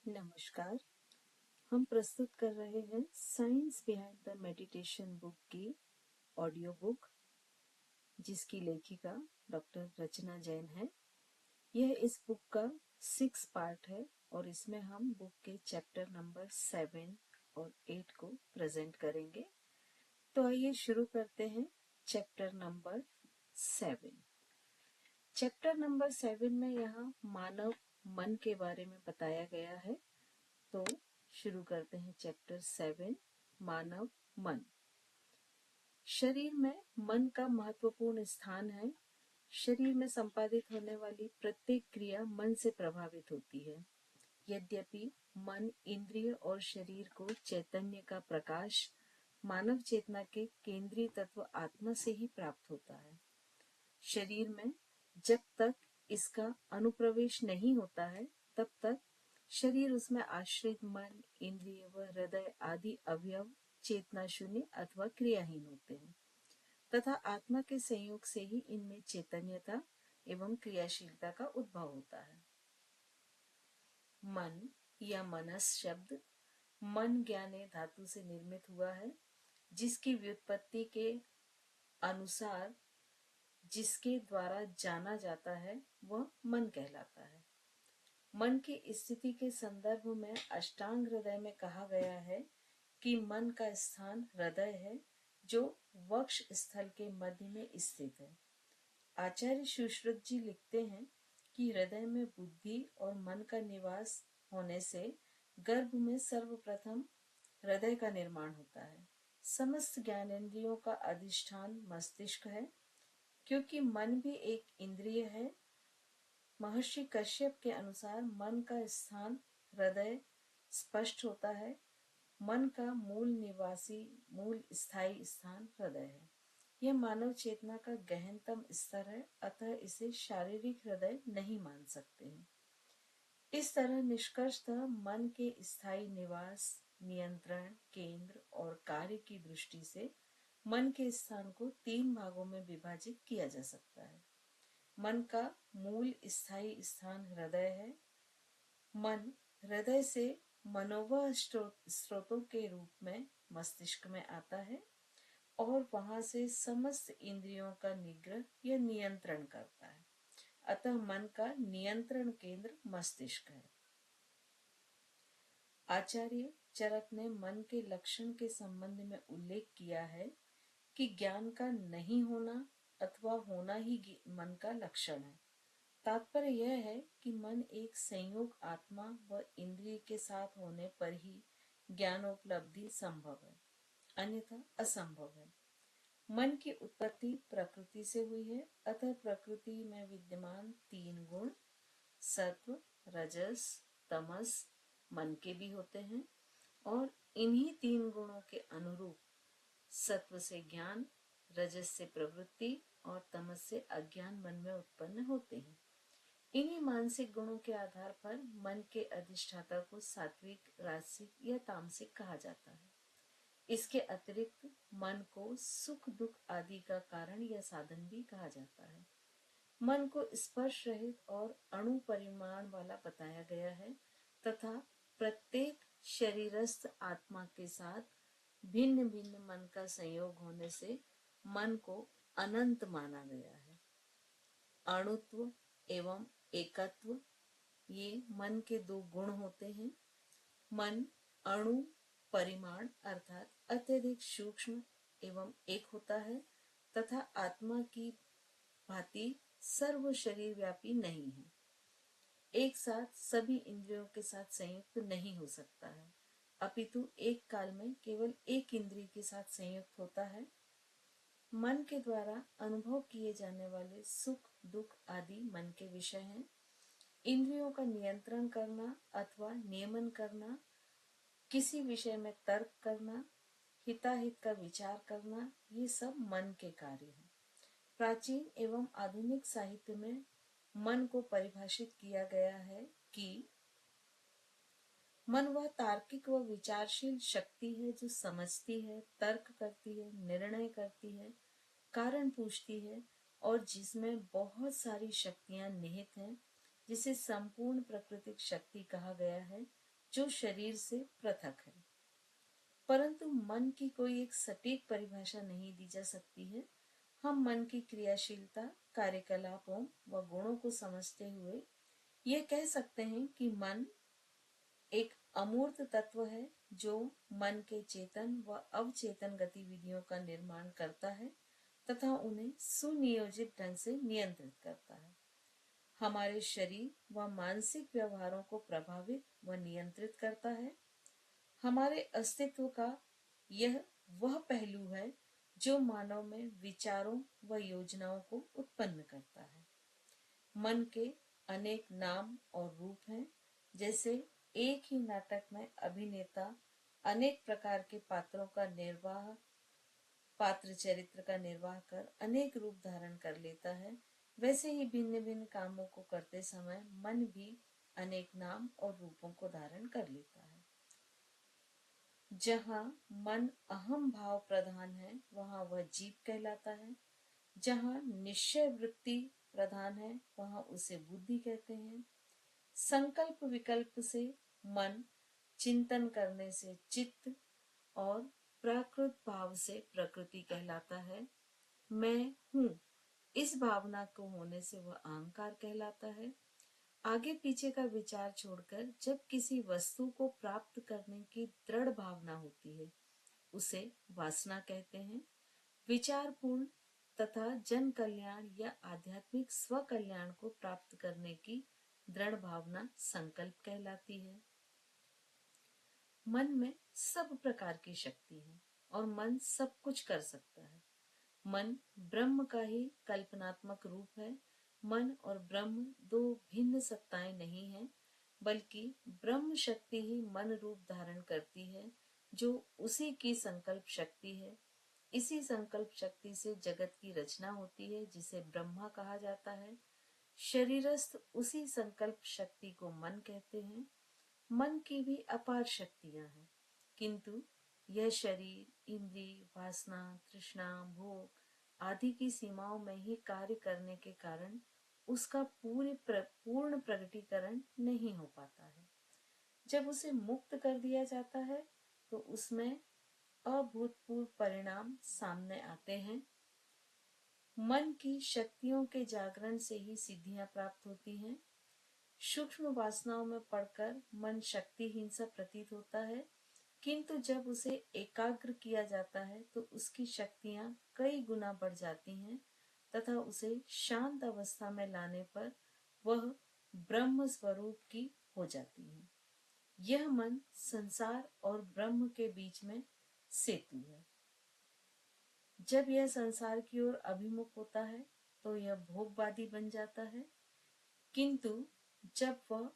नमस्कार। हम प्रस्तुत कर रहे हैं science behind the meditation book की ऑडियो बुक, जिसकी लेखिका डॉक्टर रचना जैन है। यह इस बुक का 6 पार्ट है और इसमें हम बुक के चैप्टर नंबर 7 और 8 को प्रेजेंट करेंगे। तो आइए शुरू करते हैं चैप्टर नंबर 7। चैप्टर नंबर 7 में यहाँ मानव मन के बारे में बताया गया है। तो शुरू करते हैं चैप्टर 7, मानव मन। शरीर में मन का महत्वपूर्ण स्थान है। शरीर में संपादित होने वाली प्रत्येक क्रिया मन से प्रभावित होती है। यद्यपि मन, इंद्रिय और शरीर को चैतन्य का प्रकाश, मानव चेतना के केंद्रीय तत्व आत्मा से ही प्राप्त होता है। शरीर में जब तक इसका अनुप्रवेश नहीं होता है, तब तक शरीर उसमें आश्रित मन, इंद्रिय व हृदय आदि अवयव चेतना शून्य अथवा क्रियाहीन होते हैं तथा आत्मा के संयोग से ही इनमें चैतन्यता एवं क्रियाशीलता का उद्भव होता है। मन या मनस शब्द मन ज्ञाने धातु से निर्मित हुआ है, जिसकी व्युत्पत्ति के अनुसार जिसके द्वारा जाना जाता है वह मन कहलाता है। मन की स्थिति के संदर्भ में अष्टांग हृदय में कहा गया है कि मन का स्थान हृदय है, जो वक्ष स्थल के मध्य में स्थित है। आचार्य सुश्रुत जी लिखते हैं कि हृदय में बुद्धि और मन का निवास होने से गर्भ में सर्वप्रथम हृदय का निर्माण होता है। समस्त ज्ञानेंद्रियों का अधिष्ठान मस्तिष्क है। क्योंकि मन भी एक इंद्रिय है, महर्षि कश्यप के अनुसार मन का स्थान हृदय स्पष्ट होता है। मन का मूल स्थायी स्थान हृदय है। यह मानव चेतना का गहनतम स्तर है, अतः इसे शारीरिक हृदय नहीं मान सकते हैं। इस तरह निष्कर्षतः मन के स्थायी निवास, नियंत्रण, केंद्र और कार्य की दृष्टि से मन के स्थान को 3 भागों में विभाजित किया जा सकता है। मन का मूल स्थायी स्थान हृदय है। मन हृदय से मनोवह स्रोतों के रूप में मस्तिष्क में आता है और वहां से समस्त इंद्रियों का निग्रह या नियंत्रण करता है। अतः मन का नियंत्रण केंद्र मस्तिष्क है। आचार्य चरक ने मन के लक्षण के संबंध में उल्लेख किया है कि ज्ञान का नहीं होना अथवा होना ही मन का लक्षण है। तात्पर्य यह है कि मन एक संयोग आत्मा व इंद्रिय के साथ होने पर ही ज्ञानोपलब्धि संभव है, अन्यथा असंभव है। मन की उत्पत्ति प्रकृति से हुई है, अतः प्रकृति में विद्यमान 3 गुण सत्व, रजस, तमस मन के भी होते हैं और इन्हीं 3 गुणों के अनुरूप सत्व से ज्ञान, रजस से प्रवृत्ति और तमस से अज्ञान मन में उत्पन्न होते हैं। इन्हीं मानसिक गुणों के आधार पर मन के अधिष्ठाता को सात्विक, राजसिक या तामसिक कहा जाता है। इसके अतिरिक्त मन को सुख दुख आदि का कारण या साधन भी कहा जाता है। मन को स्पर्श रहित और अणु परिमाण वाला बताया गया है तथा प्रत्येक शरीरस्थ आत्मा के साथ भिन्न भिन्न मन का संयोग होने से मन को अनंत माना गया है। अणुत्व एवं एकत्व ये मन के 2 गुण होते हैं। मन अणु परिमाण अर्थात अत्यधिक सूक्ष्म एवं एक होता है तथा आत्मा की भांति सर्व शरीर व्यापी नहीं है। एक साथ सभी इंद्रियों के साथ संयुक्त नहीं हो सकता है, अपितु एक काल में केवल एक इंद्रिय के साथ संयुक्त होता है। मन के द्वारा अनुभव किए जाने वाले सुख दुख आदि मन के विषय हैं। इंद्रियों का नियंत्रण करना अथवा नियमन करना, किसी विषय में तर्क करना, हिताहित का विचार करना, ये सब मन के कार्य हैं। प्राचीन एवं आधुनिक साहित्य में मन को परिभाषित किया गया है कि मन वह तार्किक व विचारशील शक्ति है जो समझती है, तर्क करती है, निर्णय करती है, कारण पूछती है और जिसमें बहुत सारी शक्तियां निहित हैं, जिसे संपूर्ण प्राकृतिक शक्ति कहा गया है जो शरीर से पृथक है। परंतु मन की कोई एक सटीक परिभाषा नहीं दी जा सकती है। हम मन की क्रियाशीलता, कार्यकलापों व गुणों को समझते हुए यह कह सकते हैं कि मन एक अमूर्त तत्व है जो मन के चेतन व अवचेतन गतिविधियों का निर्माण करता है तथा उन्हें सुनियोजित ढंग से नियंत्रित करता है। हमारे शरीर व मानसिक व्यवहारों को प्रभावित व नियंत्रित करता है। हमारे अस्तित्व का यह वह पहलू है जो मानव में विचारों व योजनाओं को उत्पन्न करता है। मन के अनेक नाम और रूप हैं। जैसे एक ही नाटक में अभिनेता अनेक प्रकार के पात्र चरित्र का निर्वाह कर अनेक रूप धारण कर लेता है, वैसे ही भिन्न भिन्न कामों को करते समय मन भी अनेक नाम और रूपों को धारण कर लेता है। जहाँ मन अहम भाव प्रधान है वहाँ वह जीव कहलाता है। जहाँ निश्चय वृत्ति प्रधान है वहाँ उसे बुद्धि कहते हैं। संकल्प विकल्प से मन, चिंतन करने से चित्त और प्राकृत भाव से प्रकृति कहलाता है। मैं हूँ इस भावना को होने से वह अहंकार कहलाता है। आगे पीछे का विचार छोड़कर जब किसी वस्तु को प्राप्त करने की दृढ़ भावना होती है उसे वासना कहते हैं। विचारपूर्ण तथा जन कल्याण या आध्यात्मिक स्व कल्याण को प्राप्त करने की दृढ़ भावना संकल्प कहलाती है। मन में सब प्रकार की शक्ति है और मन सब कुछ कर सकता है। मन ब्रह्म का ही कल्पनात्मक रूप है। मन और ब्रह्म दो भिन्न सत्ताएं नहीं हैं, बल्कि ब्रह्म शक्ति ही मन रूप धारण करती है जो उसी की संकल्प शक्ति है। इसी संकल्प शक्ति से जगत की रचना होती है जिसे ब्रह्मा कहा जाता है। शरीरस्थ उसी संकल्प शक्ति को मन कहते हैं। मन की भी अपार शक्तियां हैं, किंतु यह शरीर, इंद्रिय, वासना, तृष्णा, भोग आदि की सीमाओं में ही कार्य करने के कारण उसका पूर्ण प्रकटीकरण नहीं हो पाता है। जब उसे मुक्त कर दिया जाता है तो उसमें अभूतपूर्व परिणाम सामने आते हैं। मन की शक्तियों के जागरण से ही सिद्धियां प्राप्त होती हैं। सूक्ष्म वासनाओं में पड़कर मन शक्तिहीन सा प्रतीत होता है, किंतु जब उसे एकाग्र किया जाता है तो उसकी शक्तियां कई गुना बढ़ जाती हैं तथा उसे शांत अवस्था में लाने पर वह ब्रह्म स्वरूप की हो जाती है। यह मन संसार और ब्रह्म के बीच में सेतु है। जब यह संसार की ओर अभिमुख होता है तो यह भोगवादी बन जाता है, किंतु जब वह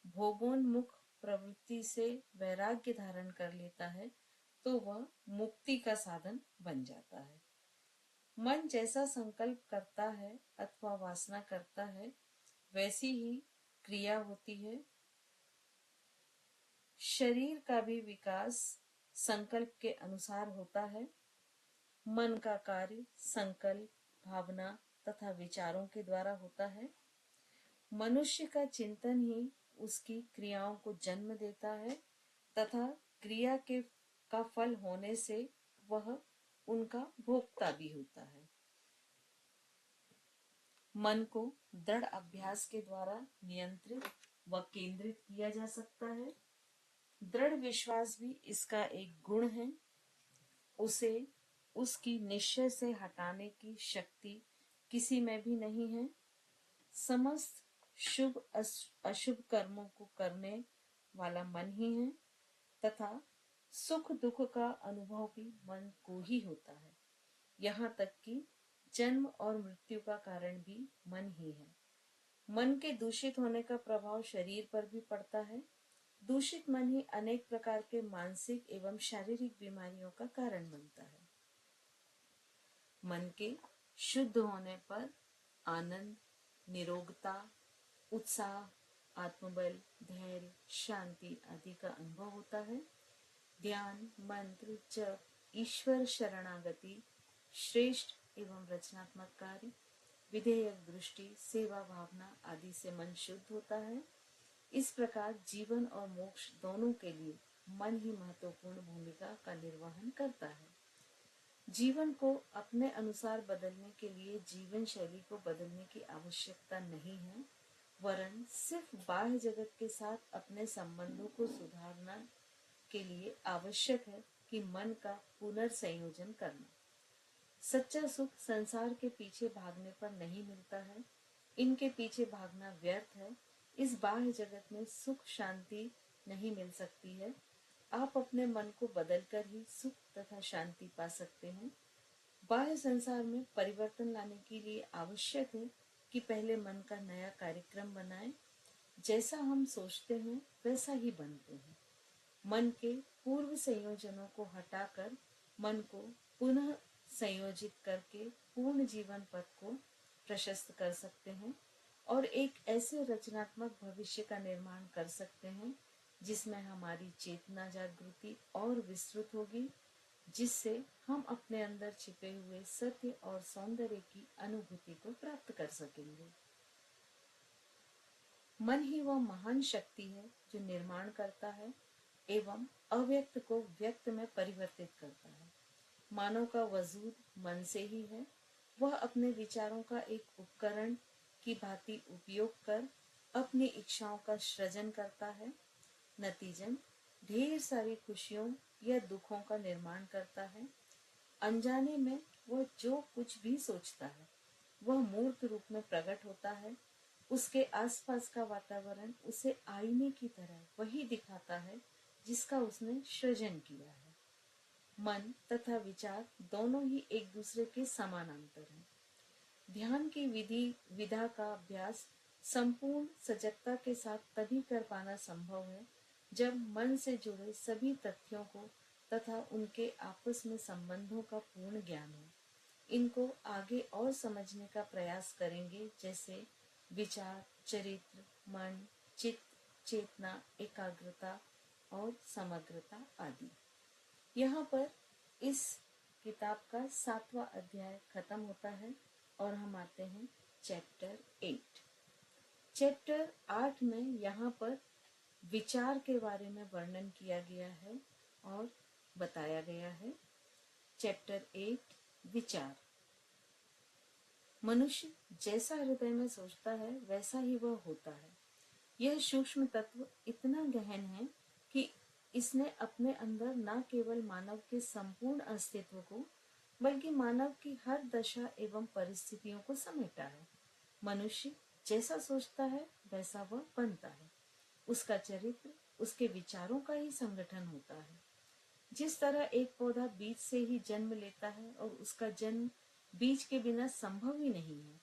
भोगोन्मुख प्रवृत्ति से वैराग्य धारण कर लेता है तो वह मुक्ति का साधन बन जाता है। मन जैसा संकल्प करता है अथवा वासना करता है वैसी ही क्रिया होती है। शरीर का भी विकास संकल्प के अनुसार होता है। मन का कार्य संकल्प, भावना तथा विचारों के द्वारा होता है। मनुष्य का चिंतन ही उसकी क्रियाओं को जन्म देता है तथा क्रिया का फल होने से वह उनका भोक्ता भी होता है। मन को दृढ़ अभ्यास के द्वारा नियंत्रित व केंद्रित किया जा सकता है। दृढ़ विश्वास भी इसका एक गुण है। उसे उसकी निश्चय से हटाने की शक्ति किसी में भी नहीं है। समस्त शुभ अशुभ कर्मों को करने वाला मन ही है तथा सुख दुख का अनुभव भी मन को ही होता है। यहाँ तक कि जन्म और मृत्यु का कारण भी मन ही है। मन के दूषित होने का प्रभाव शरीर पर भी पड़ता है। दूषित मन ही अनेक प्रकार के मानसिक एवं शारीरिक बीमारियों का कारण बनता है। मन के शुद्ध होने पर आनंद, निरोगता, उत्साह, आत्मबल, धैर्य, शांति आदि का अनुभव होता है। ध्यान, मंत्र, जप, ईश्वर शरणागति, श्रेष्ठ एवं रचनात्मक कार्य, विधेयक दृष्टि, सेवा भावना आदि से मन शुद्ध होता है। इस प्रकार जीवन और मोक्ष दोनों के लिए मन ही महत्वपूर्ण भूमिका का निर्वहन करता है। जीवन को अपने अनुसार बदलने के लिए जीवन शैली को बदलने की आवश्यकता नहीं है, वरन सिर्फ बाह्य जगत के साथ अपने संबंधों को सुधारना के लिए आवश्यक है कि मन का पुनर्संयोजन करना। सच्चा सुख संसार के पीछे भागने पर नहीं मिलता है, इनके पीछे भागना व्यर्थ है। इस बाह्य जगत में सुख शांति नहीं मिल सकती है। आप अपने मन को बदलकर ही सुख तथा शांति पा सकते हैं। बाह्य संसार में परिवर्तन लाने के लिए आवश्यक है कि पहले मन का नया कार्यक्रम बनाएं। जैसा हम सोचते हैं वैसा ही बनते हैं। मन के पूर्व संयोजनों को हटाकर मन को पुनः संयोजित करके पूर्ण जीवन पथ को प्रशस्त कर सकते हैं और एक ऐसे रचनात्मक भविष्य का निर्माण कर सकते हैं जिसमें हमारी चेतना जागृति और विस्तृत होगी, जिससे हम अपने अंदर छिपे हुए सत्य और सौंदर्य की अनुभूति को प्राप्त कर सकेंगे। मन ही वह महान शक्ति है जो निर्माण करता है एवं अव्यक्त को व्यक्त में परिवर्तित करता है। मानव का वजूद मन से ही है। वह अपने विचारों का एक उपकरण की भांति उपयोग कर अपनी इच्छाओं का सृजन करता है। नतीजन ढेर सारी खुशियों या दुखों का निर्माण करता है। अनजाने में वह जो कुछ भी सोचता है वह मूर्त रूप में प्रकट होता है। उसके आसपास का वातावरण उसे आईने की तरह वही दिखाता है जिसका उसने सृजन किया है। मन तथा विचार दोनों ही एक दूसरे के समानांतर हैं। ध्यान की विधा का अभ्यास संपूर्ण सजगता के साथ तभी कर पाना संभव है जब मन से जुड़े सभी तथ्यों को तथा उनके आपस में संबंधों का पूर्ण ज्ञान हो। इनको आगे और समझने का प्रयास करेंगे, जैसे विचार, चरित्र, मन, चित्त, चेतना, एकाग्रता और समग्रता आदि। यहाँ पर इस किताब का 7वां अध्याय खत्म होता है और हम आते हैं चैप्टर 8। चैप्टर 8 में यहाँ पर विचार के बारे में वर्णन किया गया है और बताया गया है। चैप्टर 8 विचार। मनुष्य जैसा हृदय में सोचता है वैसा ही वह होता है। यह सूक्ष्म तत्व इतना गहन है कि इसने अपने अंदर न केवल मानव के संपूर्ण अस्तित्व को बल्कि मानव की हर दशा एवं परिस्थितियों को समेटा है। मनुष्य जैसा सोचता है वैसा वह बनता है। उसका चरित्र उसके विचारों का ही संगठन होता है। जिस तरह एक पौधा बीज से ही जन्म लेता है और उसका जन्म बीज के बिना संभव ही नहीं है,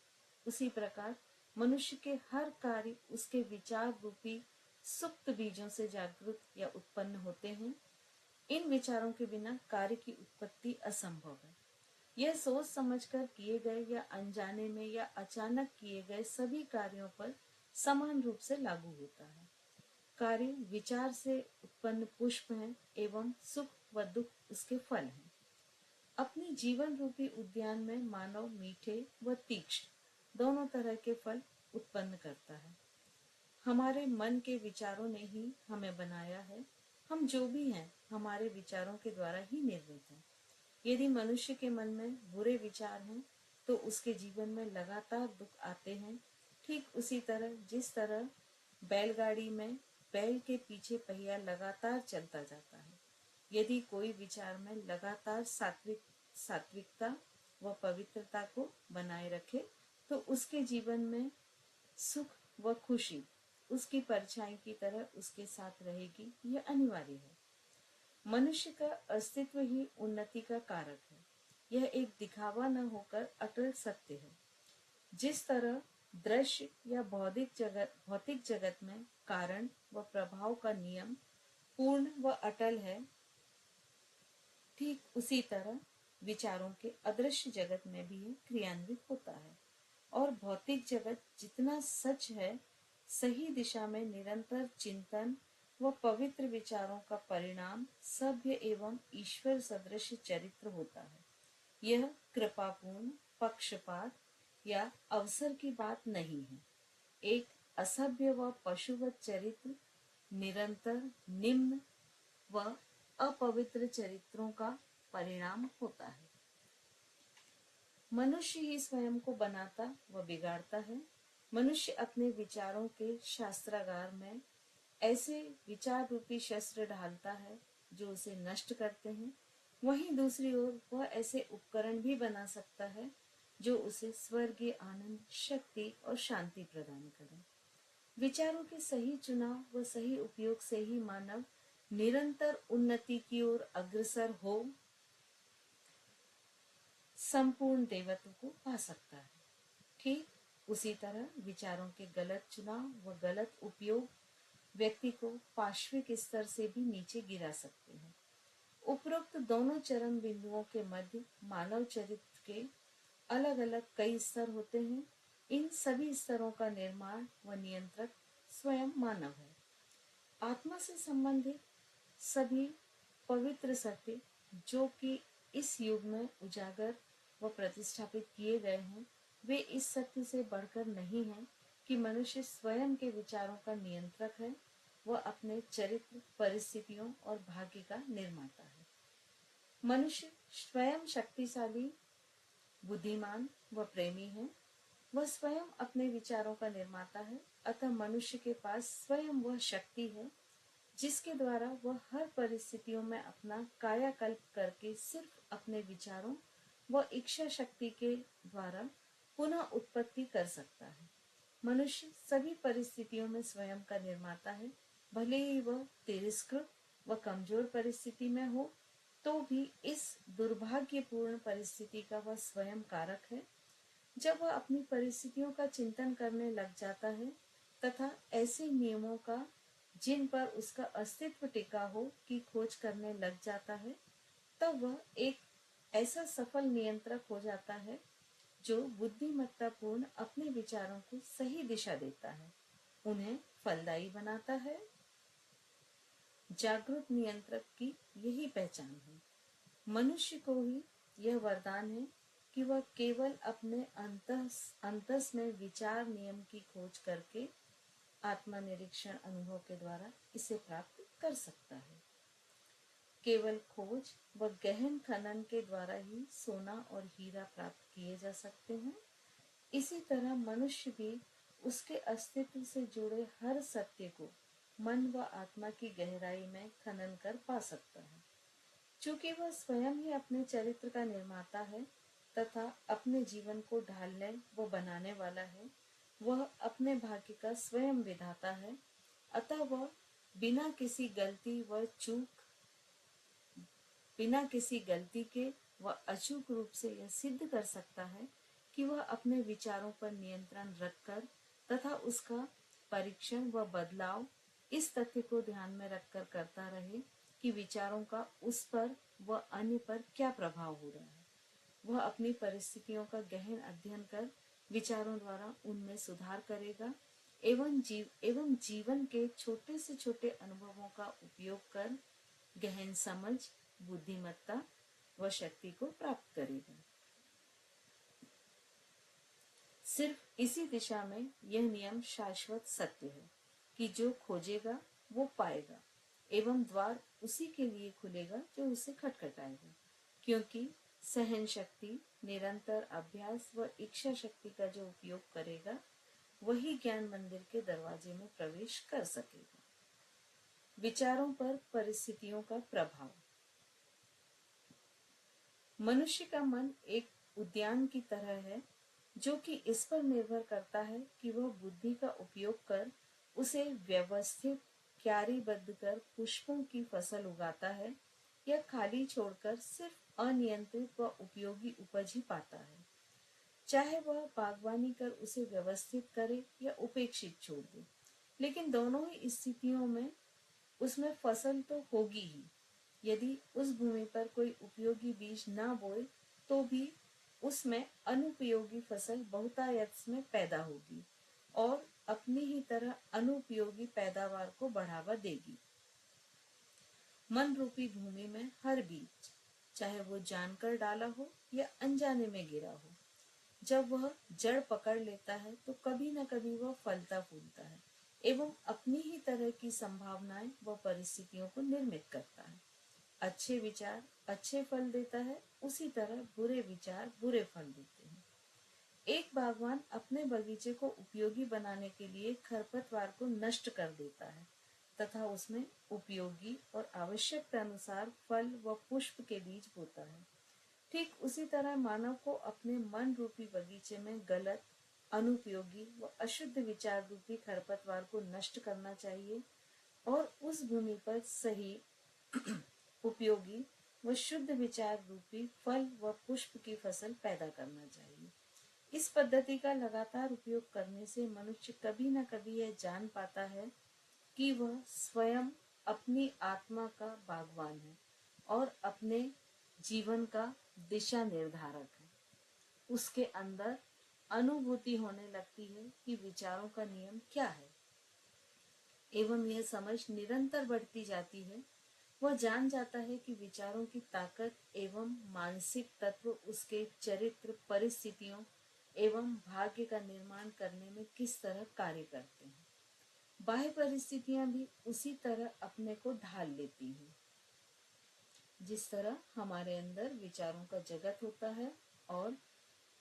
उसी प्रकार मनुष्य के हर कार्य उसके विचार रूपी सुप्त बीजों से जागृत या उत्पन्न होते हैं। इन विचारों के बिना कार्य की उत्पत्ति असंभव है। यह सोच समझकर किए गए या अनजाने में या अचानक किए गए सभी कार्यों पर समान रूप से लागू होता है। कार्य विचार से उत्पन्न पुष्प हैं एवं सुख व दुख उसके फल हैं। अपने जीवन रूपी उद्यान में मानव मीठे व तीक्ष्ण दोनों तरह के फल उत्पन्न करता है। हमारे मन के विचारों ने ही हमें बनाया है। हम जो भी हैं हमारे विचारों के द्वारा ही निर्मित हैं। यदि मनुष्य के मन में बुरे विचार हैं तो उसके जीवन में लगातार दुख आते हैं। ठीक उसी तरह जिस तरह बैलगाड़ी में बैल के पीछे पहिया लगातार चलता जाता है। यदि कोई विचार में लगातार सात्विकता व पवित्रता को बनाए रखे तो उसके जीवन में सुख व खुशी उसकी परछाई की तरह उसके साथ रहेगी। यह अनिवार्य है। मनुष्य का अस्तित्व ही उन्नति का कारक है। यह एक दिखावा न होकर अटल सत्य है। जिस तरह दृश्य या भौतिक जगत में कारण व प्रभाव का नियम पूर्ण व अटल है, ठीक उसी तरह विचारों के अदृश्य जगत में भी क्रियान्वित होता है। और भौतिक जगत जितना सच है, सही दिशा में निरंतर चिंतन व पवित्र विचारों का परिणाम सभ्य एवं ईश्वर सदृश चरित्र होता है। यह कृपापूर्ण, पक्षपात या अवसर की बात नहीं है। एक असभ्य व पशुवत चरित्र निरंतर निम्न व अपवित्र चरित्रों का परिणाम होता है। मनुष्य ही स्वयं को बनाता व बिगाड़ता है। मनुष्य अपने विचारों के शास्त्रागार में ऐसे विचार रूपी शस्त्र ढालता है जो उसे नष्ट करते हैं। वहीं दूसरी ओर वह ऐसे उपकरण भी बना सकता है जो उसे स्वर्गीय आनंद, शक्ति और शांति प्रदान करें। विचारों के सही चुनाव व सही उपयोग से ही मानव निरंतर उन्नति की ओर अग्रसर हो संपूर्ण देवत्व को पा सकता है। ठीक उसी तरह विचारों के गलत चुनाव व गलत उपयोग व्यक्ति को पाश्विक स्तर से भी नीचे गिरा सकते हैं। उपरोक्त दोनों चरम बिंदुओं के मध्य मानव चरित्र के अलग अलग कई स्तर होते हैं। इन सभी स्तरों का निर्माण व नियंत्रक स्वयं मानव है। आत्मा से संबंधित सभी पवित्र सत्य जो कि इस युग में उजागर व प्रतिष्ठापित किए गए हैं, वे इस सत्य से बढ़कर नहीं हैं कि मनुष्य स्वयं के विचारों का नियंत्रक है। वह अपने चरित्र, परिस्थितियों और भाग्य का निर्माता है। मनुष्य स्वयं शक्तिशाली, बुद्धिमान व प्रेमी है। वह स्वयं अपने विचारों का निर्माता है। अतः मनुष्य के पास स्वयं वह शक्ति है जिसके द्वारा वह हर परिस्थितियों में अपना कायाकल्प करके सिर्फ अपने विचारों व इच्छा शक्ति के द्वारा पुनः उत्पत्ति कर सकता है। मनुष्य सभी परिस्थितियों में स्वयं का निर्माता है। भले ही वह तिरस्कृत व कमजोर परिस्थिति में हो, तो भी इस दुर्भाग्यपूर्ण परिस्थिति का वह स्वयं कारक है। जब वह अपनी परिस्थितियों का चिंतन करने लग जाता है तथा ऐसे नियमों का जिन पर उसका अस्तित्व टिका हो की खोज करने लग जाता है, तब वह एक ऐसा सफल नियंत्रक हो जाता है जो बुद्धिमत्तापूर्ण अपने विचारों को सही दिशा देता है, उन्हें फलदायी बनाता है। जागरूक नियंत्रक की यही पहचान है। मनुष्य को ही यह वरदान है कि वह केवल अपने अंतस में विचार नियम की खोज करके आत्मा निरीक्षण अनुभव के द्वारा इसे प्राप्त कर सकता है। केवल खोज व गहन खनन के द्वारा ही सोना और हीरा प्राप्त किए जा सकते हैं। इसी तरह मनुष्य भी उसके अस्तित्व से जुड़े हर सत्य को मन व आत्मा की गहराई में खनन कर पा सकता है। चूंकि वह स्वयं ही अपने चरित्र का निर्माता है तथा अपने जीवन को ढालने व बनाने वाला है, वह अपने भाग्य का स्वयं विधाता है। अतः वह बिना किसी गलती के वह अचूक रूप से यह सिद्ध कर सकता है कि वह अपने विचारों पर नियंत्रण रखकर तथा उसका परीक्षण व बदलाव इस तथ्य को ध्यान में रखकर करता रहे कि विचारों का उस पर व अन्य पर क्या प्रभाव हो रहा है। वह अपनी परिस्थितियों का गहन अध्ययन कर विचारों द्वारा उनमें सुधार करेगा एवं जीवन के छोटे से छोटे अनुभवों का उपयोग कर गहन समझ, बुद्धिमत्ता व शक्ति को प्राप्त करेगा। सिर्फ इसी दिशा में यह नियम शाश्वत सत्य है कि जो खोजेगा वो पाएगा एवं द्वार उसी के लिए खुलेगा जो उसे खटखटाएगा, क्योंकि सहन शक्ति, निरंतर अभ्यास व इच्छा शक्ति का जो उपयोग करेगा वही ज्ञान मंदिर के दरवाजे में प्रवेश कर सकेगा। विचारों पर परिस्थितियों का प्रभाव। मनुष्य का मन एक उद्यान की तरह है जो कि इस पर निर्भर करता है कि वह बुद्धि का उपयोग कर उसे व्यवस्थित क्यारीबद्ध कर पुष्पों की फसल उगाता है या खाली छोड़कर सिर्फ अनियंत्रित व उपयोगी उपज ही पाता है। चाहे वह बागवानी कर उसे व्यवस्थित करे या उपेक्षित छोड़ दे, लेकिन दोनों ही स्थितियों में उसमें फसल तो होगी ही। यदि उस भूमि पर कोई उपयोगी बीज ना बोए तो भी उसमें अनुपयोगी फसल बहुतायत में पैदा होगी और अपनी ही तरह अनुपयोगी पैदावार को बढ़ावा देगी। मन रूपी भूमि में हर बीज, चाहे वो जानकर डाला हो या अनजाने में गिरा हो, जब वह जड़ पकड़ लेता है तो कभी न कभी वह फलता फूलता है एवं अपनी ही तरह की संभावनाएं व परिस्थितियों को निर्मित करता है। अच्छे विचार अच्छे फल देता है, उसी तरह बुरे विचार बुरे फल देते हैं। एक बागवान अपने बगीचे को उपयोगी बनाने के लिए खरपतवार को नष्ट कर देता है तथा उसमें उपयोगी और आवश्यकता अनुसार फल व पुष्प के बीज बोता है। ठीक उसी तरह मानव को अपने मन रूपी बगीचे में गलत, अनुपयोगी व अशुद्ध विचार रूपी खरपतवार को नष्ट करना चाहिए और उस भूमि पर सही, उपयोगी व शुद्ध विचार रूपी फल व पुष्प की फसल पैदा करना चाहिए। इस पद्धति का लगातार उपयोग करने से मनुष्य कभी न कभी यह जान पाता है कि वह स्वयं अपनी आत्मा का बागवान है और अपने जीवन का दिशा निर्धारक है। उसके अंदर अनुभूति होने लगती है कि विचारों का नियम क्या है एवं यह समझ निरंतर बढ़ती जाती है। वह जान जाता है कि विचारों की ताकत एवं मानसिक तत्व उसके चरित्र, परिस्थितियों एवं भाग्य का निर्माण करने में किस तरह कार्य करते हैं। बाह्य परिस्थितियां भी उसी तरह अपने को ढाल लेती हैं। जिस तरह हमारे अंदर विचारों का जगत होता है और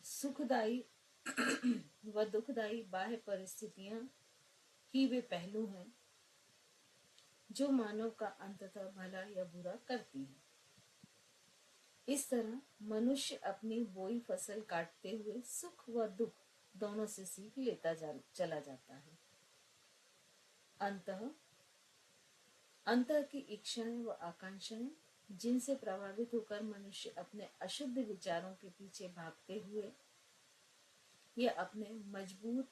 सुखदायी व दुखदायी बाह्य परिस्थितियां ही वे पहलू हैं जो मानव का अंततः भला या बुरा करती हैं। इस तरह मनुष्य अपनी बोई फसल काटते हुए सुख व दुख दोनों से सीख लेता चला जाता है। अंतः की इच्छाएं व आकांक्षाएं जिनसे प्रभावित होकर मनुष्य अपने अशुद्ध विचारों के पीछे भागते हुए या अपने मजबूत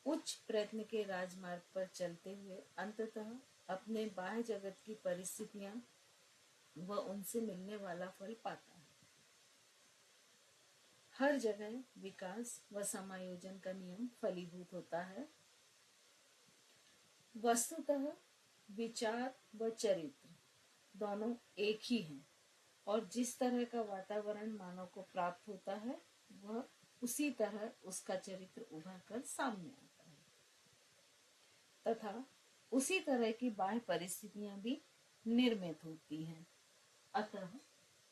उच्च प्रयत्न के राजमार्ग पर चलते हुए अंततः अपने बाह्य जगत की परिस्थितियां व उनसे मिलने वाला फल पाता है। हर जगह विकास व समायोजन का नियम फलीभूत होता है। वस्तुतः विचार व चरित्र दोनों एक ही हैं और जिस तरह का वातावरण मानव को प्राप्त होता है वह उसी तरह उसका चरित्र उभर कर सामने आता है तथा उसी तरह की बाह्य परिस्थितियां भी निर्मित होती हैं। अतः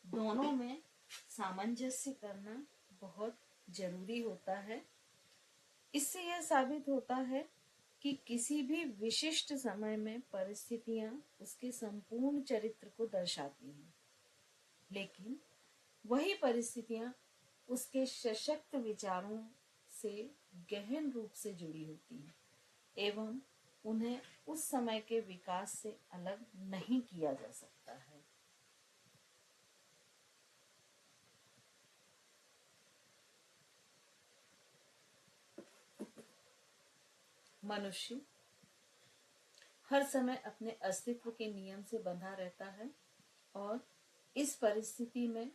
दोनों में सामंजस्य करना बहुत जरूरी होता है। इससे यह साबित होता है कि किसी भी विशिष्ट समय में परिस्थितियां उसके संपूर्ण चरित्र को दर्शाती हैं, लेकिन वही परिस्थितियां उसके सशक्त विचारों से गहन रूप से जुड़ी होती हैं एवं उन्हें उस समय के विकास से अलग नहीं किया जा सकता है। मनुष्य हर समय अपने अस्तित्व के नियम से बंधा रहता है और इस परिस्थिति में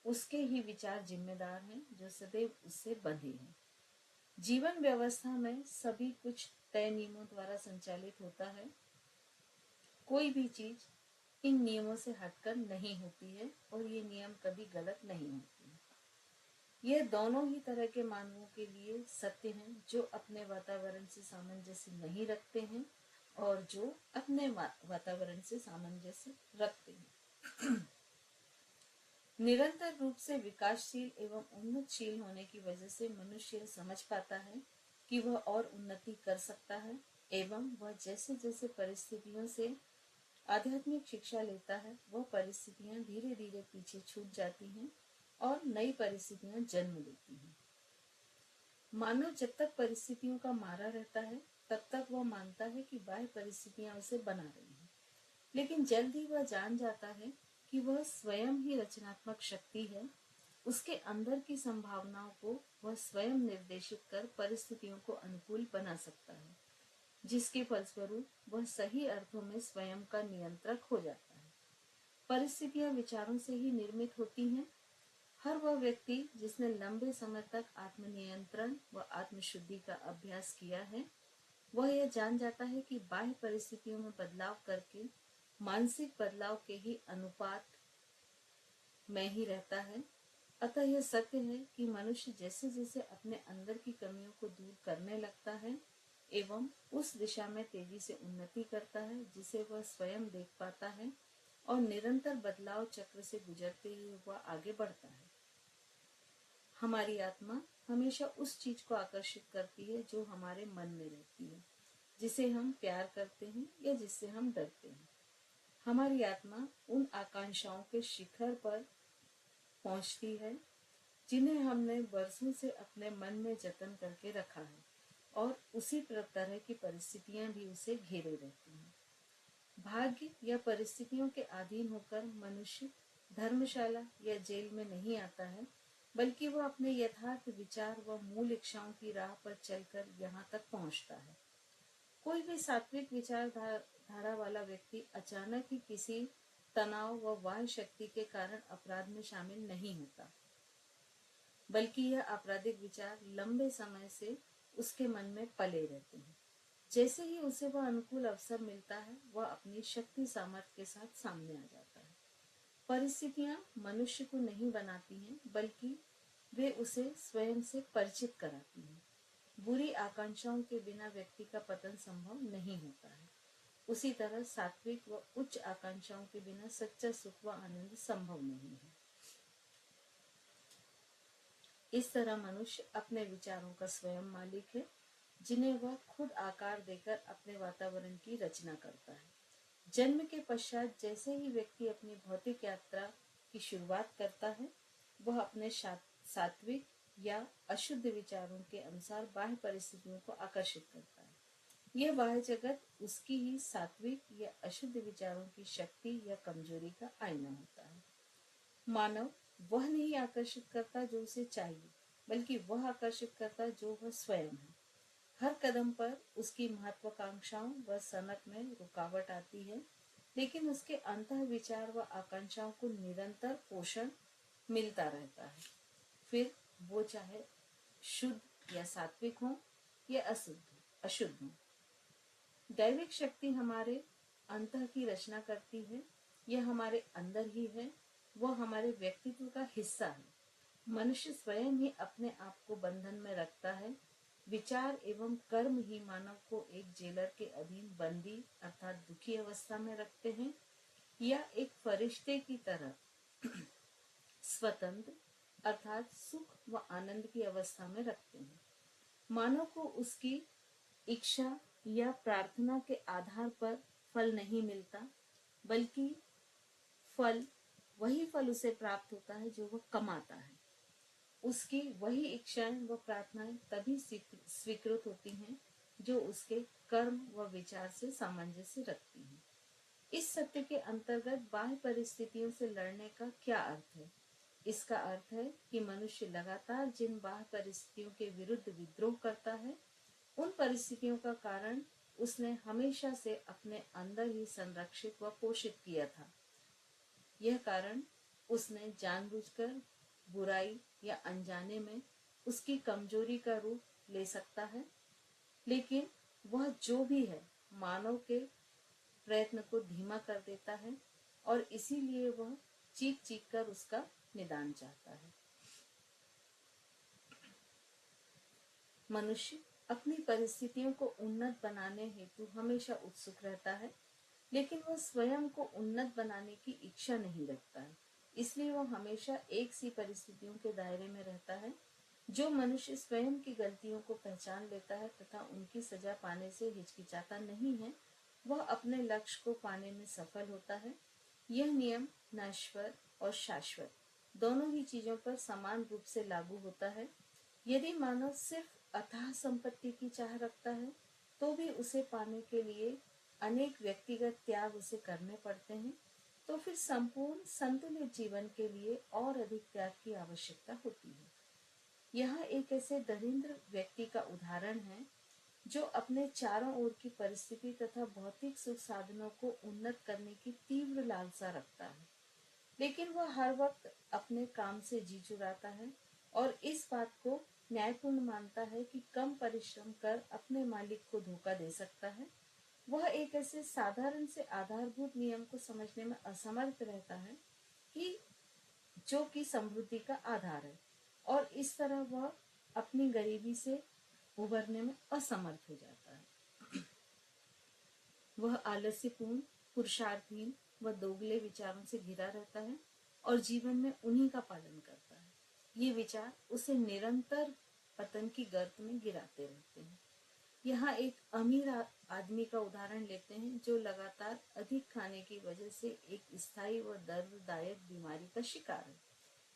उसके ही विचार जिम्मेदार हैं जो सदैव उससे बंधे हैं। जीवन व्यवस्था में सभी कुछ तय नियमों द्वारा संचालित होता है। कोई भी चीज इन नियमों से हटकर नहीं होती है और ये नियम कभी गलत नहीं होते। यह दोनों ही तरह के मानवों के लिए सत्य हैं जो अपने वातावरण से सामंजस्य नहीं रखते हैं और जो अपने वातावरण से सामंजस्य रखते हैं। निरंतर रूप से विकासशील एवं उन्नतशील होने की वजह से मनुष्य समझ पाता है कि वह और उन्नति कर सकता है एवं वह जैसे जैसे परिस्थितियों से आध्यात्मिक शिक्षा लेता है वह परिस्थितियां धीरे धीरे पीछे छूट जाती हैं और नई परिस्थितियां जन्म लेती हैं। मानव जब तक परिस्थितियों का मारा रहता है तब तक वह मानता है कि बाह्य परिस्थितियां उसे बना रही हैं, लेकिन जल्द ही वह जान जाता है कि वह स्वयं ही रचनात्मक शक्ति है। उसके अंदर की संभावनाओं को वह स्वयं निर्देशित कर परिस्थितियों को अनुकूल बना सकता है, जिसके फलस्वरूप वह सही अर्थों में स्वयं का नियंत्रक हो जाता है। परिस्थितियां विचारों से ही निर्मित होती हैं। हर वह व्यक्ति जिसने लंबे समय तक आत्मनियंत्रण व आत्मशुद्धि का अभ्यास किया है वह यह जान जाता है कि बाह्य परिस्थितियों में बदलाव करके मानसिक बदलाव के ही अनुपात में ही रहता है अतः यह सत्य है कि मनुष्य जैसे जैसे अपने अंदर की कमियों को दूर करने लगता है एवं उस दिशा में तेजी से उन्नति करता है जिसे वह स्वयं देख पाता है और निरंतर बदलाव चक्र से गुजरते हुए वह आगे बढ़ता है। हमारी आत्मा हमेशा उस चीज को आकर्षित करती है जो हमारे मन में रहती है, जिसे हम प्यार करते हैं या जिससे हम डरते हैं। हमारी आत्मा उन आकांक्षाओं के शिखर पर पहुंचती है जिन्हें हमने वर्षों से अपने मन में जतन करके रखा है, और उसी तरह की परिस्थितियां भी उसे घेरे रहती हैं। भाग्य या परिस्थितियों के अधीन होकर मनुष्य धर्मशाला या जेल में नहीं आता है, बल्कि वह अपने यथार्थ विचार व मूल इच्छाओं की राह पर चलकर यहाँ तक पहुँचता है। कोई भी सात्विक विचारधारा वाला व्यक्ति अचानक ही किसी तनाव व वाह शक्ति के कारण अपराध में शामिल नहीं होता, बल्कि यह आपराधिक विचार लंबे समय से उसके मन में पले रहते हैं। जैसे ही उसे वह अनुकूल अवसर मिलता है, वह अपनी शक्ति सामर्थ्य के साथ सामने आ जाता है। परिस्थितियां मनुष्य को नहीं बनाती हैं, बल्कि वे उसे स्वयं से परिचित कराती हैं। बुरी आकांक्षाओं के बिना व्यक्ति का पतन संभव नहीं होता है। उसी तरह सात्विक व उच्च आकांक्षाओं के बिना सच्चा सुख व आनंद संभव नहीं है। इस तरह मनुष्य अपने विचारों का स्वयं मालिक है, जिन्हें वह खुद आकार देकर अपने वातावरण की रचना करता है। जन्म के पश्चात जैसे ही व्यक्ति अपनी भौतिक यात्रा की शुरुआत करता है, वह अपने सात्विक या अशुद्ध विचारों के अनुसार बाह्य परिस्थितियों को आकर्षित करता है। यह बाह्य जगत उसकी ही सात्विक या अशुद्ध विचारों की शक्ति या कमजोरी का आईना होता है। मानव वह नहीं आकर्षित करता जो उसे चाहिए, बल्कि वह आकर्षित करता जो वह स्वयं है। हर कदम पर उसकी महत्वाकांक्षाओं व सनक में रुकावट आती है, लेकिन उसके अंतः विचार व आकांक्षाओं को निरंतर पोषण मिलता रहता है, फिर वो चाहे शुद्ध या सात्विक हो या अशुद्ध हो। दैविक शक्ति हमारे अंतः की रचना करती है, यह हमारे अंदर ही है, वह हमारे व्यक्तित्व का हिस्सा है। मनुष्य स्वयं ही अपने आप को बंधन में रखता है। विचार एवं कर्म ही मानव को एक जेलर के अधीन बंदी अर्थात दुखी अवस्था में रखते हैं, या एक फरिश्ते की तरह स्वतंत्र अर्थात सुख व आनंद की अवस्था में रखते हैं। मानव को उसकी इच्छा या प्रार्थना के आधार पर फल नहीं मिलता, बल्कि वही फल उसे प्राप्त होता है जो वह कमाता है। उसकी वही इच्छाएं व प्रार्थनाएं तभी स्वीकृत होती हैं जो उसके कर्म व विचार से सामंजस्य रखती हैं। इस सत्य के अंतर्गत बाह्य परिस्थितियों से लड़ने का क्या अर्थ है? इसका अर्थ है कि मनुष्य लगातार जिन बाह्य परिस्थितियों के विरुद्ध विद्रोह करता है, उन परिस्थितियों का कारण उसने हमेशा से अपने अंदर ही संरक्षित व पोषित किया था। यह कारण उसने जानबूझकर बुराई या अनजाने में उसकी कमजोरी का रूप ले सकता है, लेकिन वह जो भी है मानव के प्रयत्न को धीमा कर देता है, और इसीलिए वह चीख चीख कर उसका निदान चाहता है। मनुष्य अपनी परिस्थितियों को उन्नत बनाने हेतु हमेशा उत्सुक रहता है, लेकिन वह स्वयं को उन्नत बनाने की इच्छा नहीं रखता है। इसलिए वह हमेशा एक सी परिस्थितियों के दायरे में रहता है। जो मनुष्य स्वयं की गलतियों को पहचान लेता है तथा उनकी सजा पाने से हिचकिचाता नहीं है, वह अपने लक्ष्य को पाने में सफल होता है। यह नियम नश्वर और शाश्वत दोनों ही चीजों पर समान रूप से लागू होता है। यदि मानव सिर्फ अथाह संपत्ति की चाह रखता है, तो भी उसे पाने के लिए अनेक व्यक्तिगत त्याग उसे करने पड़ते हैं, तो फिर संपूर्ण संतुलित जीवन के लिए और अधिक त्याग की आवश्यकता होती है। यह एक ऐसे दरिद्र व्यक्ति का उदाहरण है जो अपने चारों ओर की परिस्थिति तथा भौतिक सुख साधनों को उन्नत करने की तीव्र लालसा रखता है, लेकिन वह हर वक्त अपने काम से जी चुराता है और इस बात को न्यायपूर्ण मानता है कि कम परिश्रम कर अपने मालिक को धोखा दे सकता है। वह एक ऐसे साधारण से आधारभूत नियम को समझने में असमर्थ रहता है कि जो कि समृद्धि का आधार है, और इस तरह वह अपनी गरीबी से उभरने में असमर्थ हो जाता है। वह आलस्यपूर्ण, पुरुषार्थहीन व दोगले विचारों से घिरा रहता है और जीवन में उन्हीं का पालन करता है। ये विचार उसे निरंतर पतन की गर्त में गिराते रहते हैं। यहाँ एक अमीर आदमी का उदाहरण लेते हैं जो लगातार अधिक खाने की वजह से एक स्थायी व दर्ददायक बीमारी का शिकार है।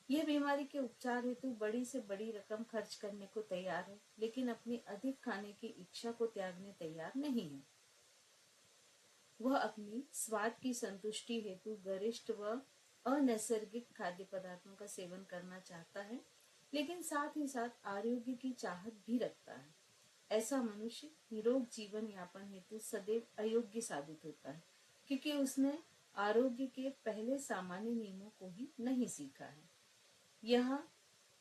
यह बीमारी के उपचार हेतु बड़ी से बड़ी रकम खर्च करने को तैयार है, लेकिन अपनी अधिक खाने की इच्छा को त्यागने तैयार नहीं है। वह अपनी स्वाद की संतुष्टि हेतु गरिष्ठ व अनैसर्गिक खाद्य पदार्थों का सेवन करना चाहता है, लेकिन साथ ही साथ आरोग्य की चाहत भी रखता है। ऐसा मनुष्य निरोग जीवन यापन हेतु सदैव अयोग्य साबित होता है, क्योंकि उसने आरोग्य के पहले सामान्य नियमों को ही नहीं सीखा है। यह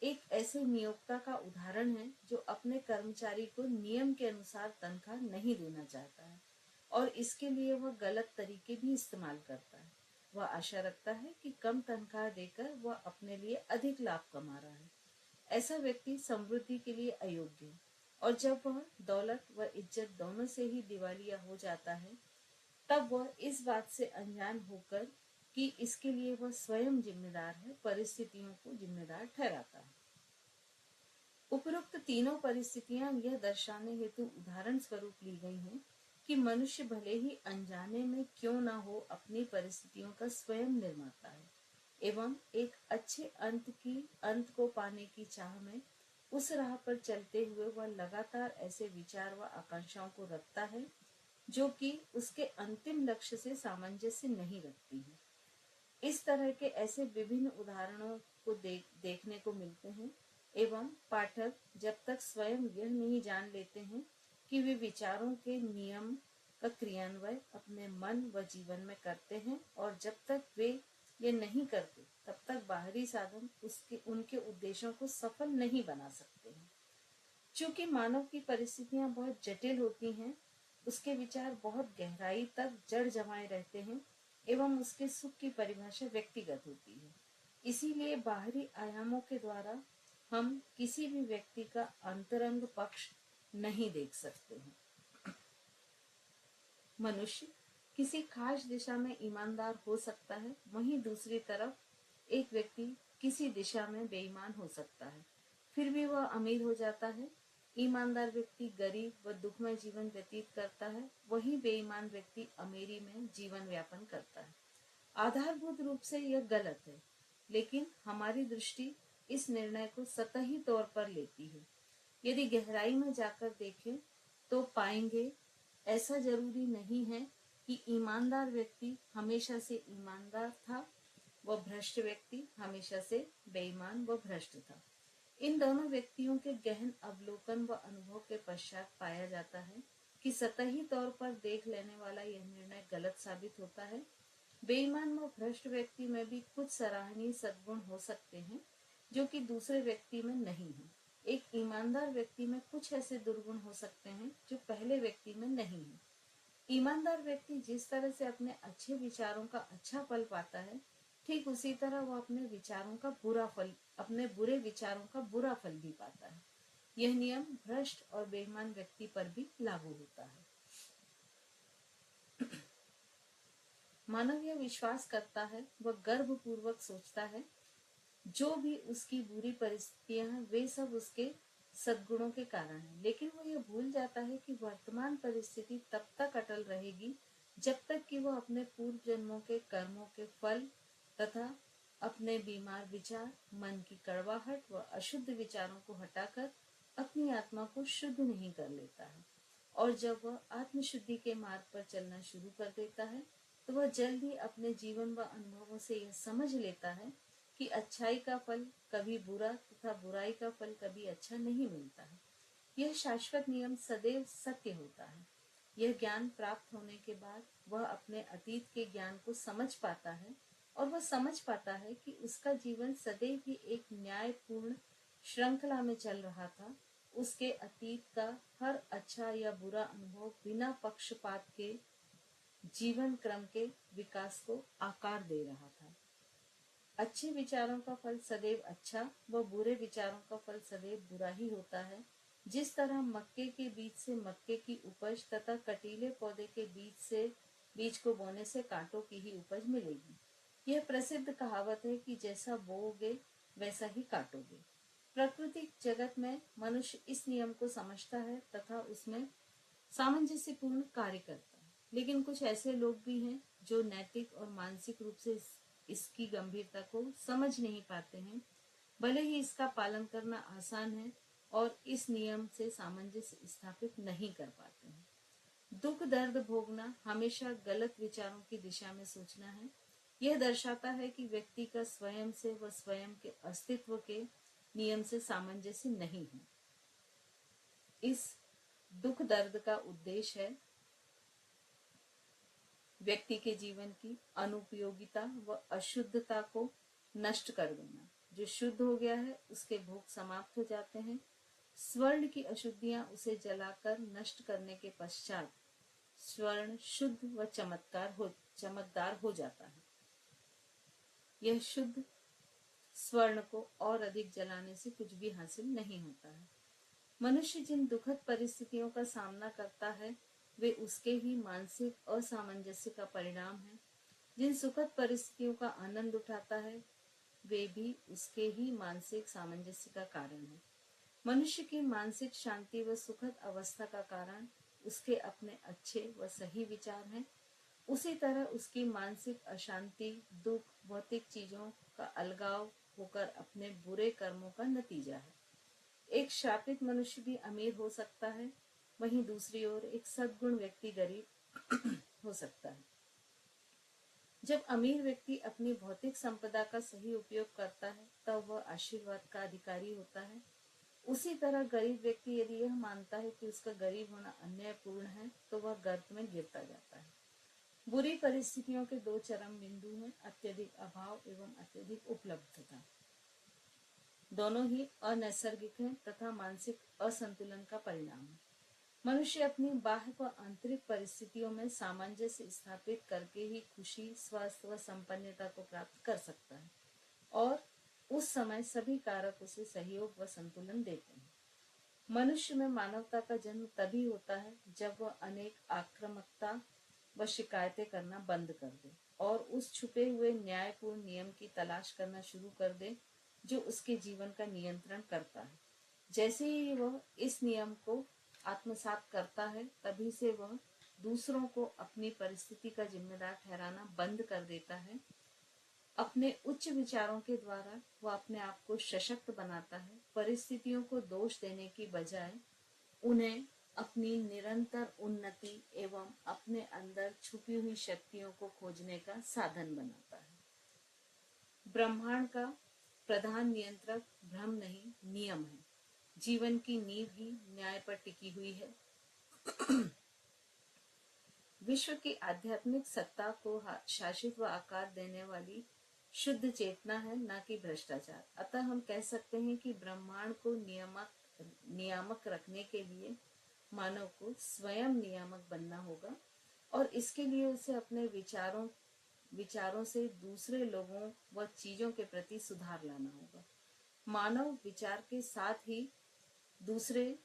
एक ऐसे नियोक्ता का उदाहरण है जो अपने कर्मचारी को नियम के अनुसार तनख्वाह नहीं देना चाहता है और इसके लिए वह गलत तरीके भी इस्तेमाल करता है। वह आशा रखता है कि कम तनख्वाह देकर वह अपने लिए अधिक लाभ कमा रहा है। ऐसा व्यक्ति समृद्धि के लिए अयोग्य है, और जब वह दौलत व इज्जत दोनों से ही दिवालिया हो जाता है, तब वह इस बात से अनजान होकर कि इसके लिए वह स्वयं जिम्मेदार है, परिस्थितियों को जिम्मेदार ठहराता है। उपरोक्त तीनों परिस्थितियां यह दर्शाने हेतु उदाहरण स्वरूप ली गई हैं कि मनुष्य भले ही अनजाने में क्यों न हो अपनी परिस्थितियों का स्वयं निर्माता है, एवं एक अच्छे अंत को पाने की चाह में उस राह पर चलते हुए वह लगातार ऐसे विचार व आकांक्षाओं को रखता है जो कि उसके अंतिम लक्ष्य से सामंजस्य नहीं रखती है। इस तरह के ऐसे विभिन्न उदाहरणों को देखने को मिलते हैं, एवं पाठक जब तक स्वयं यह नहीं जान लेते हैं कि वे विचारों के नियम का क्रियान्वयन अपने मन व जीवन में करते हैं, और जब तक वे ये नहीं करते तब तक बाहरी साधन उनके उद्देश्यों को सफल नहीं बना सकते हैं। चूंकि मानव की परिस्थितियां बहुत जटिल होती हैं, उसके विचार बहुत गहराई तक जड़ जमाए रहते हैं, एवं उसके सुख की परिभाषा व्यक्तिगत होती है। इसीलिए बाहरी आयामों के द्वारा हम किसी भी व्यक्ति का अंतरंग पक्ष नहीं देख सकते हैं। मनुष्य किसी खास दिशा में ईमानदार हो सकता है, वहीं दूसरी तरफ एक व्यक्ति किसी दिशा में बेईमान हो सकता है, फिर भी वह अमीर हो जाता है। ईमानदार व्यक्ति गरीब व दुखमय जीवन व्यतीत करता है, वहीं बेईमान व्यक्ति अमीरी में जीवन व्यापन करता है। आधारभूत रूप से यह गलत है, लेकिन हमारी दृष्टि इस निर्णय को सतही तौर पर लेती है। यदि गहराई में जाकर देखें तो पाएंगे ऐसा जरूरी नहीं है कि ईमानदार व्यक्ति हमेशा से ईमानदार था व भ्रष्ट व्यक्ति हमेशा से बेईमान व भ्रष्ट था। इन दोनों व्यक्तियों के गहन अवलोकन व अनुभव के पश्चात पाया जाता है कि सतही तौर पर देख लेने वाला यह निर्णय गलत साबित होता है। बेईमान व भ्रष्ट व्यक्ति में भी कुछ सराहनीय सद्गुण हो सकते हैं जो कि दूसरे व्यक्ति में नहीं है। एक ईमानदार व्यक्ति में कुछ ऐसे दुर्गुण हो सकते हैं जो पहले व्यक्ति में नहीं है। ईमानदार व्यक्ति जिस तरह से अपने अच्छे विचारों का अच्छा फल पाता है, ठीक उसी तरह वह अपने बुरे विचारों का बुरा फल भी पाता है। यह नियम भ्रष्ट और बेईमान व्यक्ति पर भी लागू होता है। मानव यह विश्वास करता है, वह गर्वपूर्वक सोचता है, जो भी उसकी बुरी परिस्थितियां हैं वे सब उसके सद्गुणों के कारण है, लेकिन वो ये भूल जाता है कि वर्तमान परिस्थिति तब तक अटल रहेगी जब तक कि वह अपने पूर्व जन्मों के कर्मों के फल तथा अपने बीमार विचार, मन की कड़वाहट व अशुद्ध विचारों को हटाकर अपनी आत्मा को शुद्ध नहीं कर लेता है। और जब वह आत्मशुद्धि के मार्ग पर चलना शुरू कर देता है तो वह जल्द ही अपने जीवन व अनुभवों से यह समझ लेता है कि अच्छाई का फल कभी बुरा तथा बुराई का फल कभी अच्छा नहीं मिलता है। यह शाश्वत नियम सदैव सत्य होता है। यह ज्ञान प्राप्त होने के बाद वह अपने अतीत के ज्ञान को समझ पाता है, और वह समझ पाता है कि उसका जीवन सदैव ही एक न्यायपूर्ण श्रृंखला में चल रहा था। उसके अतीत का हर अच्छा या बुरा अनुभव बिना पक्षपात के जीवन क्रम के विकास को आकार दे रहा था। अच्छे विचारों का फल सदैव अच्छा व बुरे विचारों का फल सदैव बुरा ही होता है। जिस तरह मक्के के बीज से मक्के की उपज तथा कटीले पौधे के बीज को बोने से कांटों की ही उपज मिलेगी। यह प्रसिद्ध कहावत है कि जैसा बोओगे वैसा ही काटोगे। प्राकृतिक जगत में मनुष्य इस नियम को समझता है तथा उसमें सामंजस्यपूर्ण कार्य करता है। लेकिन कुछ ऐसे लोग भी हैं जो नैतिक और मानसिक रूप से इसकी गंभीरता को समझ नहीं पाते हैं। भले ही इसका पालन करना आसान है और इस नियम से सामंजस्य स्थापित नहीं कर पाते हैं। दुख दर्द भोगना हमेशा गलत विचारों की दिशा में सोचना है। यह दर्शाता है कि व्यक्ति का स्वयं से व स्वयं के अस्तित्व के नियम से सामंजस्य नहीं है। इस दुख दर्द का उद्देश्य है व्यक्ति के जीवन की अनुपयोगिता व अशुद्धता को नष्ट कर देना। जो शुद्ध हो गया है उसके भोग समाप्त हो जाते हैं। स्वर्ण की अशुद्धियां उसे जलाकर नष्ट करने के पश्चात स्वर्ण शुद्ध व चमकदार हो जाता है। यह शुद्ध स्वर्ण को और अधिक जलाने से कुछ भी हासिल नहीं होता है। मनुष्य जिन दुखद परिस्थितियों का सामना करता है वे उसके ही मानसिक असामंजस्य का परिणाम है। जिन सुखद परिस्थितियों का आनंद उठाता है वे भी उसके ही मानसिक सामंजस्य का कारण है। मनुष्य की मानसिक शांति व सुखद अवस्था का कारण उसके अपने अच्छे व सही विचार हैं। उसी तरह उसकी मानसिक अशांति, दुख, भौतिक चीजों का अलगाव होकर अपने बुरे कर्मों का नतीजा है। एक श्रापित मनुष्य भी अमीर हो सकता है, वहीं दूसरी ओर एक सद्गुण व्यक्ति गरीब हो सकता है। जब अमीर व्यक्ति अपनी भौतिक संपदा का सही उपयोग करता है तब वह आशीर्वाद का अधिकारी होता है। उसी तरह गरीब व्यक्ति यदि यह मानता है कि उसका गरीब होना अन्यायपूर्ण है तो वह गर्त में गिरता जाता है। बुरी परिस्थितियों के दो चरम बिंदु हैं, अत्यधिक अभाव एवं अत्यधिक उपलब्धता। दोनों ही अनैसर्गिक हैं तथा मानसिक असंतुलन का परिणाम है। मनुष्य अपनी बाह्य व आंतरिक परिस्थितियों में सामंजस्य स्थापित करके ही खुशी, स्वास्थ्य व संपन्नता को प्राप्त कर सकता है और उस समय सभी कारक उसे सहयोग व संतुलन देते हैं। मनुष्य में मानवता का जन्म तभी होता है जब वह अनेक आक्रामकता व शिकायतें करना बंद कर दे और उस छुपे हुए न्यायपूर्ण नियम की तलाश करना शुरू कर दे जो उसके जीवन का नियंत्रण करता है। जैसे ही वह इस नियम को आत्मसात करता है तभी से वह दूसरों को अपनी परिस्थिति का जिम्मेदार ठहराना बंद कर देता है। अपने उच्च विचारों के द्वारा वह अपने आप को सशक्त बनाता है। परिस्थितियों को दोष देने की बजाय उन्हें अपनी निरंतर उन्नति एवं अपने अंदर छुपी हुई शक्तियों को खोजने का साधन बनाता है। ब्रह्मांड का प्रधान नियंत्रक भ्रम नहीं, नियम है। जीवन की नींव ही न्याय पर टिकी हुई है। विश्व की आध्यात्मिक सत्ता को शासित व आकार देने वाली शुद्ध चेतना है, न कि भ्रष्टाचार। अतः हम कह सकते हैं कि ब्रह्मांड को नियामक रखने के लिए मानव को स्वयं नियामक बनना होगा और इसके लिए उसे अपने विचारों से दूसरे लोगों व चीजों के प्रति सुधार लाना होगा। मानव विचार के साथ ही दूसरे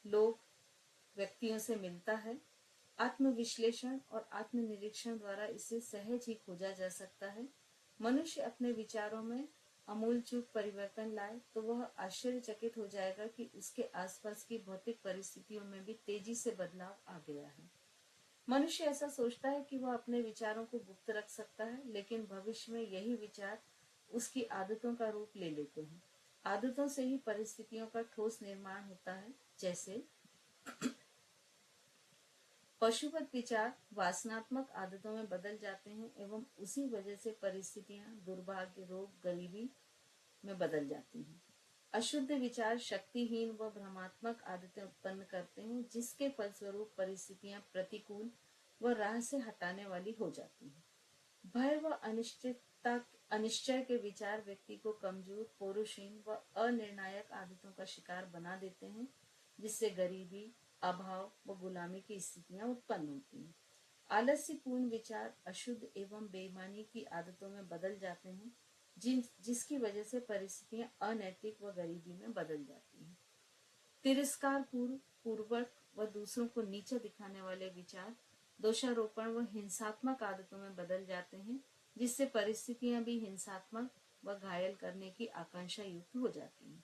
लोग व्यक्तियों से मिलता है। आत्मविश्लेषण और आत्मनिरीक्षण द्वारा इसे सहज ही खोजा जा सकता है। मनुष्य अपने विचारों में अमूल चूक परिवर्तन लाए तो वह आश्चर्यचकित हो जाएगा कि उसके आसपास की भौतिक परिस्थितियों में भी तेजी से बदलाव आ गया है। मनुष्य ऐसा सोचता है कि वह अपने विचारों को गुप्त रख सकता है, लेकिन भविष्य में यही विचार उसकी आदतों का रूप ले लेते हैं। आदतों से ही परिस्थितियों का ठोस निर्माण होता है। जैसे पशुवत विचार वासनात्मक आदतों में बदल जाते हैं एवं उसी वजह से परिस्थितियां दुर्भाग्य, रोग, गरीबी में बदल जाती हैं। अशुद्ध विचार शक्तिहीन व भ्रमात्मक आदतें उत्पन्न करते हैं, जिसके फलस्वरूप परिस्थितियां प्रतिकूल व राह से हटाने वाली हो जाती हैं। भय व अनिश्चय के विचार व्यक्ति को कमजोर, पौरुषहीन व अनिर्णायक आदतों का शिकार बना देते हैं, जिससे गरीबी, अभाव व गुलामी की स्थितियां उत्पन्न होती हैं। आलस्यपूर्ण विचार अशुद्ध एवं बेईमानी की आदतों में बदल जाते हैं, जिसकी वजह से परिस्थितियां अनैतिक व गरीबी में बदल जाती हैं। तिरस्कार पूर्वक व दूसरों को नीचा दिखाने वाले विचार दोषारोपण व हिंसात्मक आदतों में बदल जाते हैं, जिससे परिस्थितियां भी हिंसात्मक व घायल करने की आकांक्षा युक्त हो जाती हैं।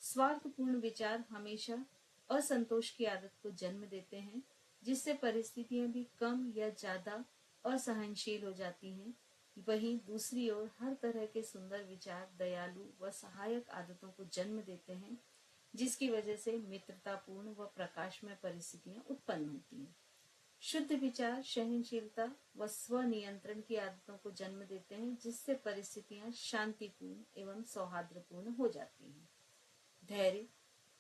स्वार्थपूर्ण विचार हमेशा असंतोष की आदत को जन्म देते हैं, जिससे परिस्थितियां भी कम या ज्यादा असहनशील हो जाती हैं। वहीं दूसरी ओर हर तरह के सुंदर विचार दयालु व सहायक आदतों को जन्म देते हैं, जिसकी वजह से मित्रतापूर्ण व प्रकाशमय परिस्थितियां उत्पन्न होती हैं। शुद्ध विचार सहनशीलता व स्वनियंत्रण की आदतों को जन्म देते हैं, जिससे परिस्थितियां शांतिपूर्ण एवं सौहार्दपूर्ण हो जाती हैं। धैर्य,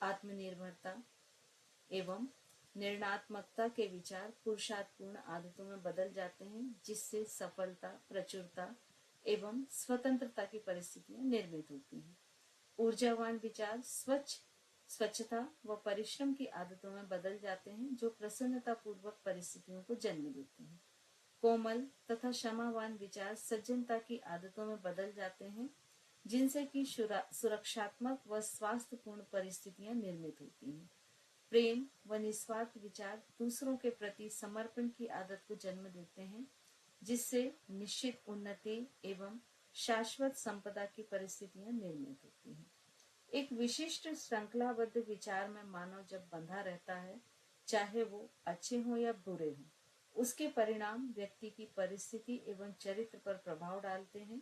आत्मनिर्भरता एवं निर्णयात्मकता के विचार पुरुषार्थपूर्ण आदतों में बदल जाते हैं, जिससे सफलता, प्रचुरता एवं स्वतंत्रता की परिस्थितियां निर्मित होती हैं। ऊर्जावान विचार स्वच्छता व परिश्रम की आदतों में बदल जाते हैं, जो प्रसन्नता पूर्वक परिस्थितियों को जन्म देते हैं। कोमल तथा क्षमावान विचार सज्जनता की आदतों में बदल जाते हैं, जिनसे कि सुरक्षात्मक व स्वास्थ्यपूर्ण परिस्थितियां निर्मित होती हैं। प्रेम व निस्वार्थ विचार दूसरों के प्रति समर्पण की आदत को जन्म देते हैं, जिससे निश्चित उन्नति एवं शाश्वत संपदा की परिस्थितियां निर्मित होती हैं। एक विशिष्ट श्रृंखलाबद्ध विचार में मानव जब बंधा रहता है, चाहे वो अच्छे हो या बुरे हो, उसके परिणाम व्यक्ति की परिस्थिति एवं चरित्र पर प्रभाव डालते हैं।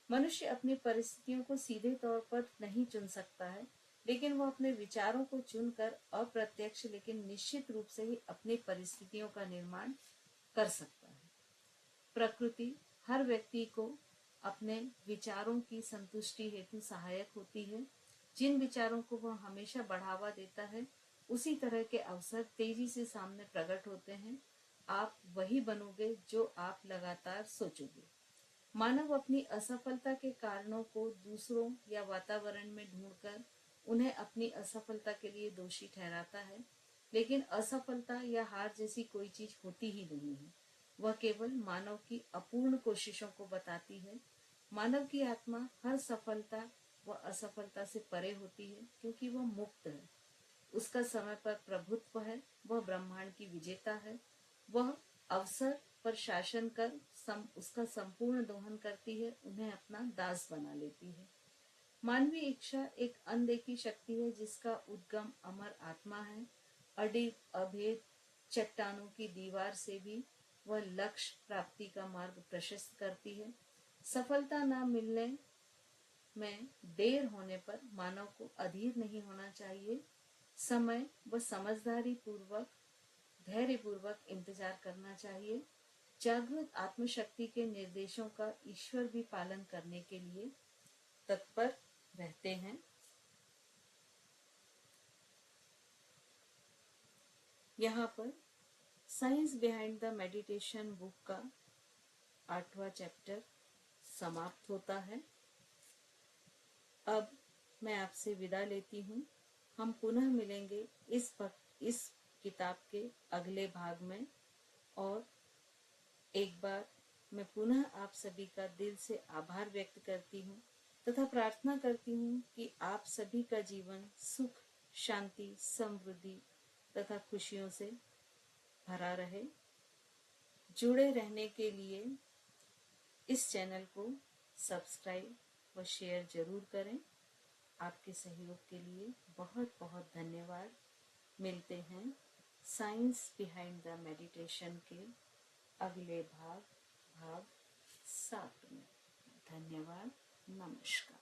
मनुष्य अपनी परिस्थितियों को सीधे तौर पर नहीं चुन सकता है, लेकिन वो अपने विचारों को चुनकर अप्रत्यक्ष लेकिन निश्चित रूप से ही अपनी परिस्थितियों का निर्माण कर सकता है। प्रकृति हर व्यक्ति को अपने विचारों की संतुष्टि हेतु सहायक होती है। जिन विचारों को वह हमेशा बढ़ावा देता है, उसी तरह के अवसर तेजी से सामने प्रकट होते हैं। आप वही बनोगे जो आप लगातार सोचोगे। मानव अपनी असफलता के कारणों को दूसरों या वातावरण में ढूंढकर उन्हें अपनी असफलता के लिए दोषी ठहराता है, लेकिन असफलता या हार जैसी कोई चीज होती ही नहीं है। वह केवल मानव की अपूर्ण कोशिशों को बताती है। मानव की आत्मा हर सफलता व असफलता से परे होती है, क्योंकि वह मुक्त है। उसका समय पर प्रभुत्व है। वह ब्रह्मांड की विजेता है। वह अवसर पर शासन कर उसका संपूर्ण दोहन करती है, उन्हें अपना दास बना लेती है। मानवीय इच्छा एक अनदेखी शक्ति है, जिसका उद्गम अमर आत्मा है। अडिग अभेद चट्टानों की दीवार से भी वह लक्ष्य प्राप्ति का मार्ग प्रशस्त करती है। सफलता न मिलने में देर होने पर मानव को अधीर नहीं होना चाहिए। समय व समझदारी पूर्वक धैर्य पूर्वक इंतजार करना चाहिए। जागृत आत्मशक्ति के निर्देशों का ईश्वर भी पालन करने के लिए तत्पर रहते हैं। यहाँ पर science behind the meditation book का 8वां चैप्टर समाप्त होता है। अब मैं आपसे विदा लेती हूँ। हम पुनः मिलेंगे इस किताब के अगले भाग में, और एक बार मैं पुनः आप सभी का दिल से आभार व्यक्त करती हूँ तथा प्रार्थना करती हूँ कि आप सभी का जीवन सुख, शांति, समृद्धि तथा खुशियों से भरा रहे। जुड़े रहने के लिए इस चैनल को सब्सक्राइब व शेयर जरूर करें। आपके सहयोग के लिए बहुत बहुत धन्यवाद। मिलते हैं साइंस बिहाइंड द मेडिटेशन के अगले भाग 7 में। धन्यवाद। नमस्कार।